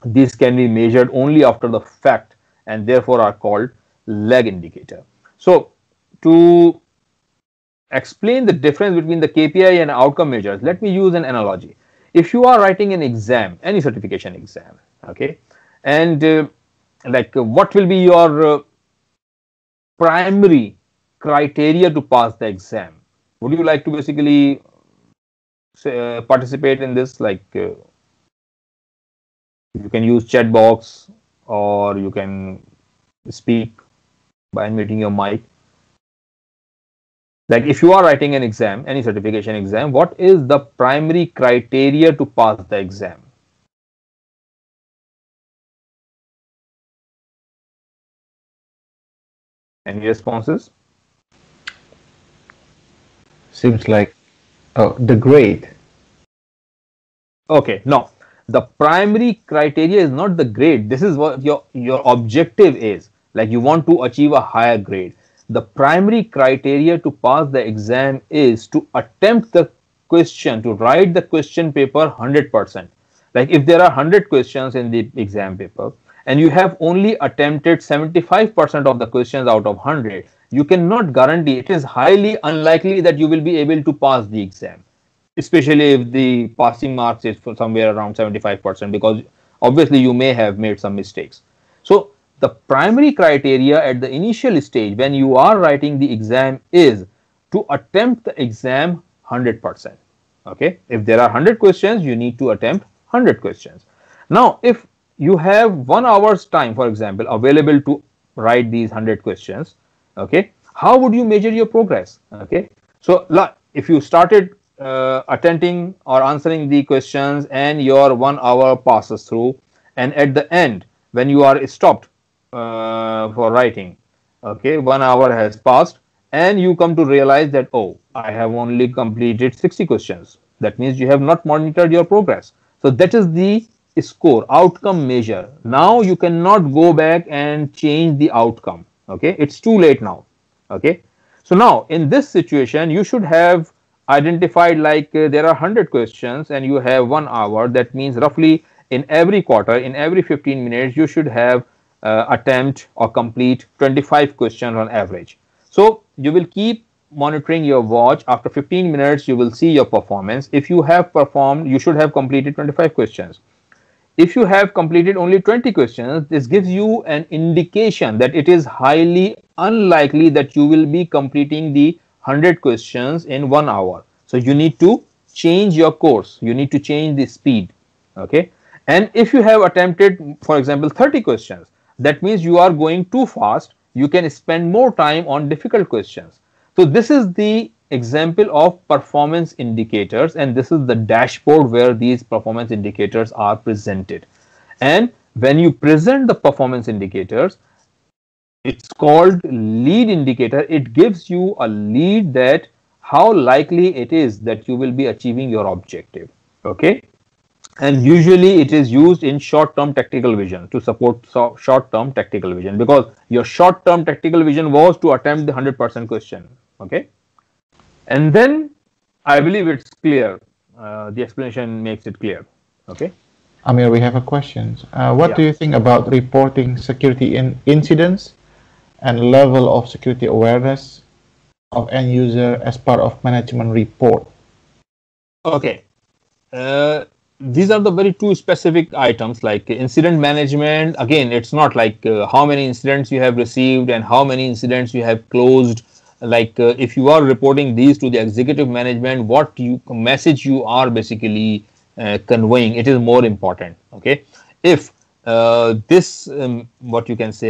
these can be measured only after the fact and therefore are called lag indicator. So to explain the difference between the KPI and outcome measures, let me use an analogy. If you are writing an exam, any certification exam, okay, and what will be your primary criteria to pass the exam? Would you like to basically participate in this? Like you can use chat box, or you can speak by unmuting your mic. Like if you are writing an exam, any certification exam, what is the primary criteria to pass the exam? Any responses? Seems like the grade. Okay, no. The primary criteria is not the grade. This is what your objective is. Like you want to achieve a higher grade. The primary criteria to pass the exam is to attempt the question, to write the question paper 100%. Like if there are 100 questions in the exam paper and you have only attempted 75% of the questions out of 100, you cannot guarantee, it is highly unlikely that you will be able to pass the exam, especially if the passing marks is for somewhere around 75%, because obviously you may have made some mistakes. So the primary criteria at the initial stage when you are writing the exam is to attempt the exam 100%. Okay, if there are 100 questions, you need to attempt 100 questions. Now, if you have 1 hour's time, for example, available to write these 100 questions, okay, how would you measure your progress? Okay, so if you started attempting or answering the questions and your 1 hour passes through, and at the end when you are stopped for writing, okay, 1 hour has passed and you come to realize that, oh, I have only completed 60 questions. That means you have not monitored your progress. So that is the score, outcome measure. Now you cannot go back and change the outcome. Okay, it's too late now. Okay, so now in this situation you should have identified, like there are 100 questions and you have 1 hour. That means roughly in every quarter, in every 15 minutes, you should have attempt or complete 25 questions on average. So you will keep monitoring your watch. After 15 minutes you will see your performance. If you have performed, you should have completed 25 questions. If you have completed only 20 questions, this gives you an indication that it is highly unlikely that you will be completing the 100 questions in 1 hour. So you need to change your course. You need to change the speed. Okay. And if you have attempted, for example, 30 questions, that means you are going too fast. You can spend more time on difficult questions. So this is the example of performance indicators, and this is the dashboard where these performance indicators are presented. And when you present the performance indicators, it's called lead indicator. It gives you a lead that how likely it is that you will be achieving your objective. Okay. And usually it is used in short-term tactical vision to support short-term tactical vision, because your short-term tactical vision was to attempt the 100% question. Okay. And then I believe it's clear. The explanation makes it clear. Okay. Aamir, we have a question. What do you think about reporting security incidents and level of security awareness of end user as part of management report? Okay. These are the very two specific items, like incident management. Again, it's not like how many incidents you have received and how many incidents you have closed. Like if you are reporting these to the executive management, what message you are basically conveying, it is more important. Okay. If this what you can say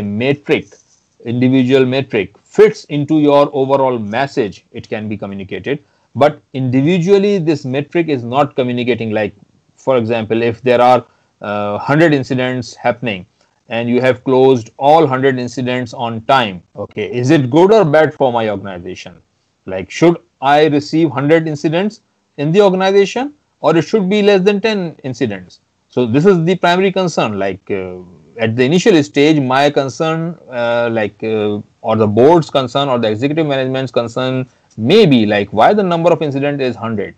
individual metric fits into your overall message, it can be communicated. But individually this metric is not communicating. Like, for example, if there are 100 incidents happening and you have closed all 100 incidents on time, okay, is it good or bad for my organization? Like, should I receive 100 incidents in the organization, or it should be less than 10 incidents? So this is the primary concern. Like at the initial stage, my concern or the board's concern or the executive management's concern may be like, why the number of incident is 100,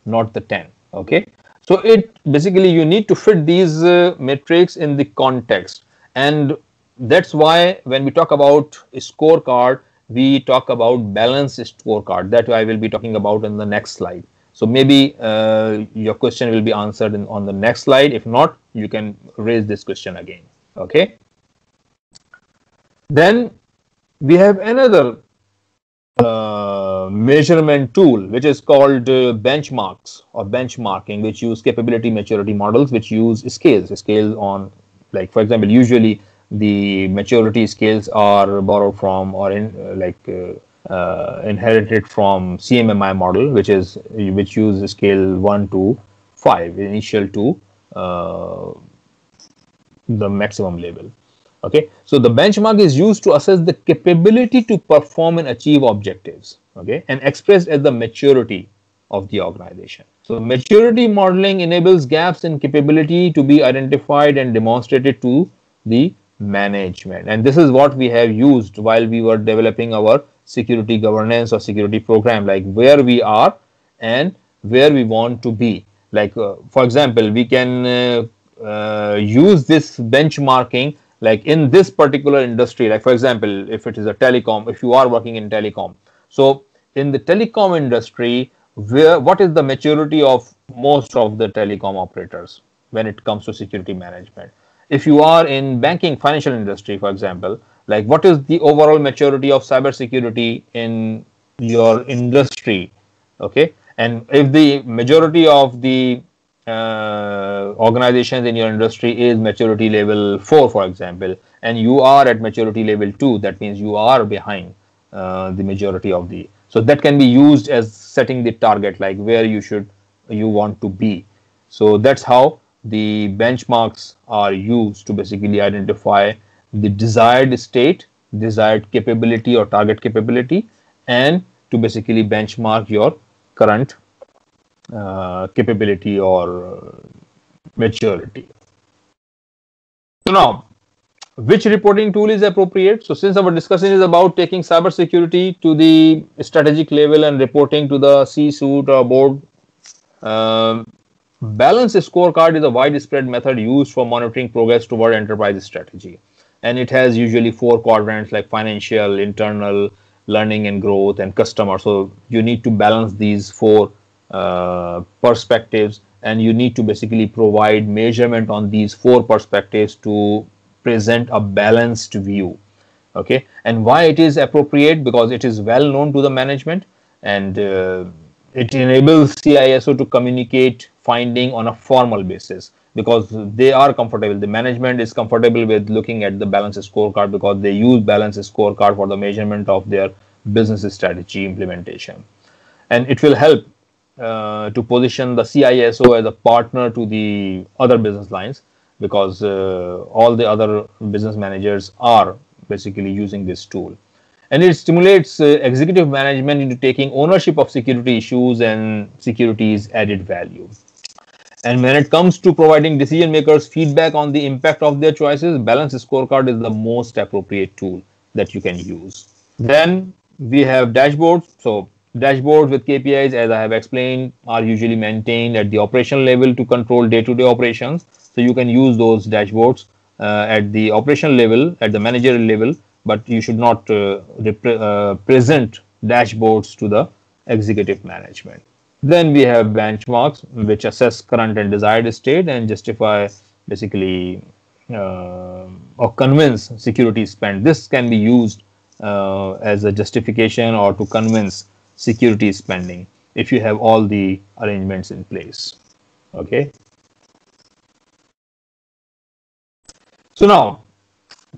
not the 10. Okay. So it basically, you need to fit these metrics in the context. And that's why when we talk about a scorecard, we talk about balanced scorecard, that I will be talking about in the next slide. So maybe your question will be answered on the next slide. If not, you can raise this question again. Okay. Then we have another measurement tool, which is called benchmarks or benchmarking, which use capability maturity models, which use scales on, like, for example, usually the maturity scales are borrowed from or inherited from CMMI model, which use scale 1 to 5, initial to the maximum level. Okay, so the benchmark is used to assess the capability to perform and achieve objectives, okay, and expressed as the maturity of the organization. So maturity modeling enables gaps in capability to be identified and demonstrated to the management. And this is what we have used while we were developing our security governance or security program, like where we are and where we want to be. Like, for example, we can use this benchmarking, like in this particular industry. Like, for example, if it is a telecom, if you are working in telecom, so in the telecom industry, what is the maturity of most of the telecom operators when it comes to security management? If you are in banking, financial industry, for example, like what is the overall maturity of cybersecurity in your industry? Okay, and if the majority of the organizations in your industry is maturity level 4, for example, and you are at maturity level 2, that means you are behind the majority of the. So that can be used as setting the target, like where you want to be. So that's how the benchmarks are used to basically identify the desired state, desired capability or target capability, and to basically benchmark your current capability or maturity. So now, which reporting tool is appropriate? So since our discussion is about taking cybersecurity to the strategic level and reporting to the C-suite or board, balanced scorecard is a widespread method used for monitoring progress toward enterprise strategy. And it has usually 4 quadrants, like financial, internal, learning and growth, and customer. So you need to balance these 4 perspectives, and you need to basically provide measurement on these 4 perspectives to present a balanced view. Okay, and why it is appropriate? Because it is well known to the management, and it enables CISO to communicate finding on a formal basis, because they are comfortable, the management is comfortable with looking at the balanced scorecard, because they use balanced scorecard for the measurement of their business strategy implementation. And it will help to position the CISO as a partner to the other business lines, because all the other business managers are basically using this tool. And it stimulates executive management into taking ownership of security issues and security's added value. And when it comes to providing decision makers feedback on the impact of their choices, balanced scorecard is the most appropriate tool that you can use. Then we have dashboards. So dashboards with KPIs, as I have explained, are usually maintained at the operational level to control day-to-day operations. So you can use those dashboards at the operational level, at the managerial level, but you should not present dashboards to the executive management. Then we have benchmarks, which assess current and desired state and justify basically or convince security spend. This can be used as a justification or to convince security spending if you have all the arrangements in place. Okay. So now,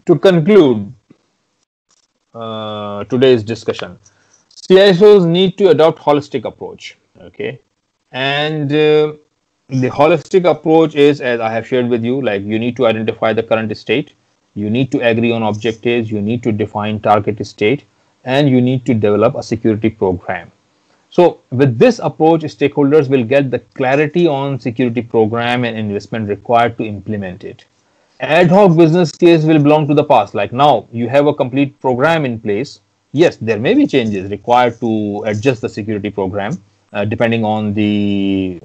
to conclude today's discussion, CISOs need to adopt holistic approach. Okay, and the holistic approach is, as I have shared with you, like you need to identify the current state, you need to agree on objectives, you need to define target state, and you need to develop a security program. So with this approach, stakeholders will get the clarity on security program and investment required to implement it. Ad hoc business case will belong to the past. Like now you have a complete program in place. Yes, there may be changes required to adjust the security program depending on the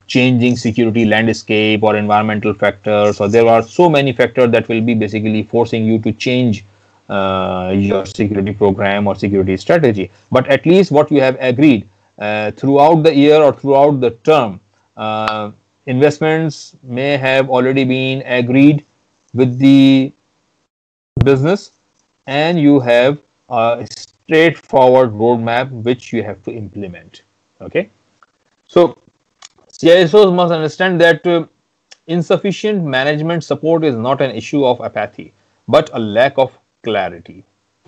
changing security landscape or environmental factors, or there are so many factors that will be basically forcing you to change your security program or security strategy. But at least what you have agreed throughout the year or throughout the term, investments may have already been agreed with the business, and you have a straightforward roadmap which you have to implement. Okay, so CISOs must understand that insufficient management support is not an issue of apathy, but a lack of clarity.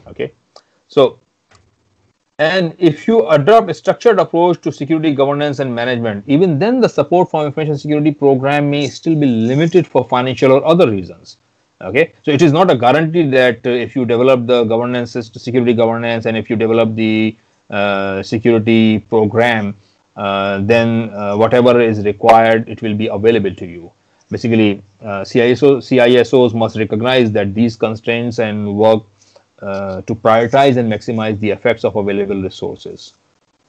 Okay, so and if you adopt a structured approach to security governance and management, even then the support from information security program may still be limited for financial or other reasons. Okay, so it is not a guarantee that if you develop the governance, security governance, and if you develop the security program, then whatever is required, it will be available to you. Basically, CISOs must recognize that these constraints and work to prioritize and maximize the effects of available resources.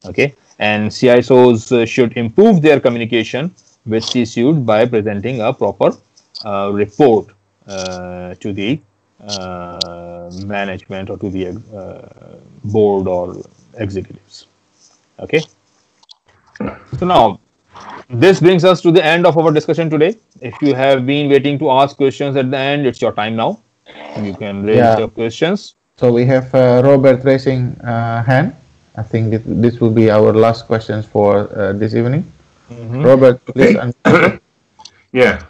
Okay, and CISOs should improve their communication with C-suite by presenting a proper report to the management or to the board or executives. Okay, so now this brings us to the end of our discussion today. If you have been waiting to ask questions at the end, it's your time now. You can raise your questions. So we have Robert raising hand. I think this will be our last questions for this evening. Robert, please. Yeah.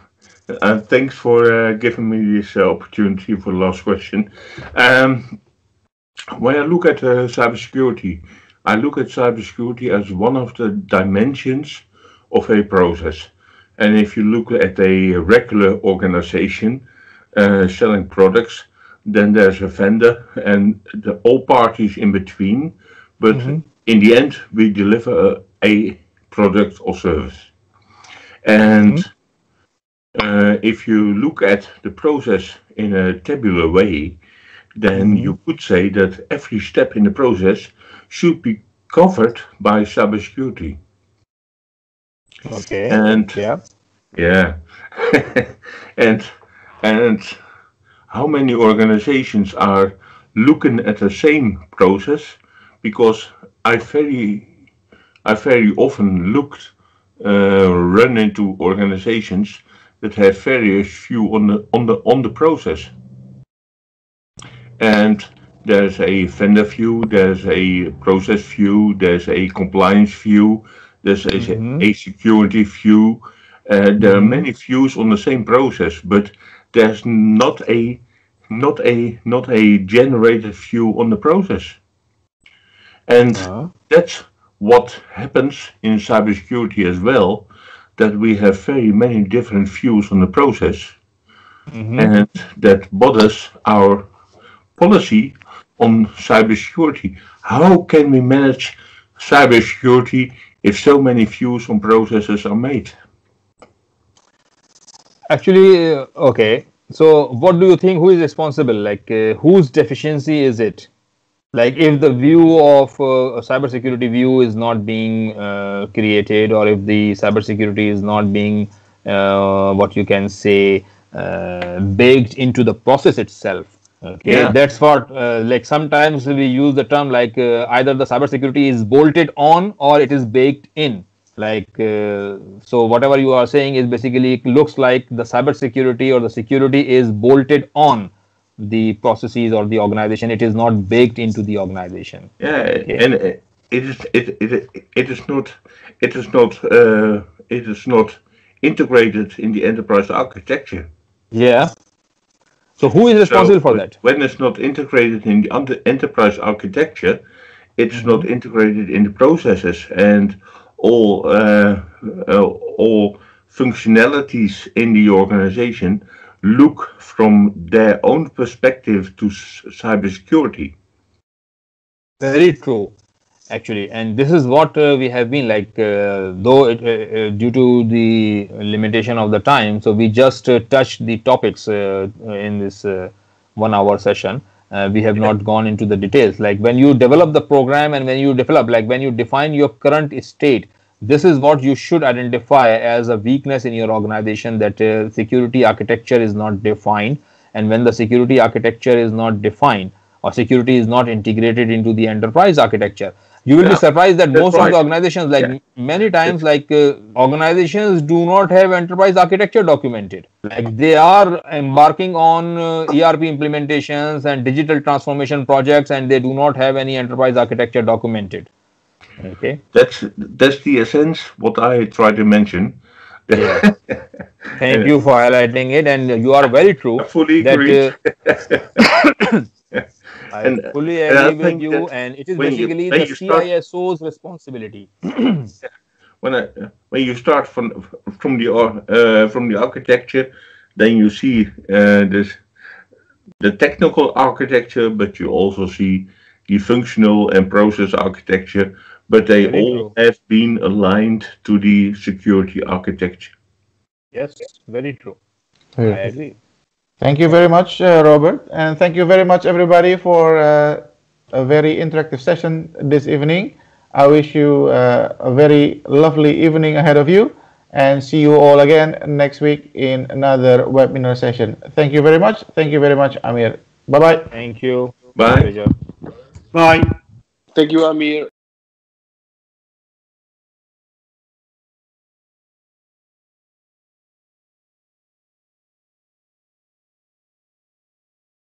Thanks for giving me this opportunity for the last question. When I look at cybersecurity, I look at cybersecurity as one of the dimensions of a process. And if you look at a regular organization selling products, then there's a vendor and all parties in between. But in the end, we deliver a product or service. And if you look at the process in a tabular way, then you could say that every step in the process should be covered by cybersecurity. Okay. And and how many organizations are looking at the same process? Because I very often run into organizations that have various view on the process. And there's a vendor view, there's a process view, there's a compliance view, there's a security view. There are many views on the same process, but there's not a generated view on the process. And that's what happens in cybersecurity as well, that we have very many different views on the process, Mm-hmm. and that bothers our policy on cybersecurity. How can we manage cybersecurity if so many views on processes are made? Actually, okay. So, what do you think? Who is responsible? Like, whose deficiency is it? Like, if the view of a cybersecurity view is not being created, or if the cybersecurity is not being what you can say baked into the process itself. Okay, Yeah. that's what like sometimes we use the term like either the cybersecurity is bolted on or it is baked in. Like so, whatever you are saying is basically it looks like the cybersecurity or the security is bolted on the processes or the organization. It is not baked into the organization. Yeah, Okay. and it is not integrated in the enterprise architecture. Yeah. So who is responsible for that? When it's not integrated in the enterprise architecture, it's Mm-hmm. not integrated in the processes, and all functionalities in the organization look from their own perspective to cybersecurity. Very true, actually, and this is what we have been like. Though due to the limitation of the time, so we just touched the topics in this 1 hour session. We have not gone into the details. Like when you develop the program and when you develop, like when you define your current state, this is what you should identify as a weakness in your organization, that security architecture is not defined. And when the security architecture is not defined, or security is not integrated into the enterprise architecture, you will be surprised that most of the organizations, like many times, like organizations do not have enterprise architecture documented. Like they are embarking on ERP implementations and digital transformation projects, and they do not have any enterprise architecture documented. Okay, that's the essence what I try to mention. Yeah. Thank you for highlighting it, and you are very true. I fully agree. I fully agree with you, and it is basically the CISO's responsibility. When you start from the architecture, then you see the technical architecture, but you also see the functional and process architecture, but they all have been aligned to the security architecture. Yes, very true. I agree. Thank you very much, Robert, and thank you very much, everybody, for a very interactive session this evening. I wish you a very lovely evening ahead of you, and see you all again next week in another webinar session. Thank you very much. Thank you very much, Aamir. Bye-bye. Thank you. Bye. Bye. Thank you, Aamir.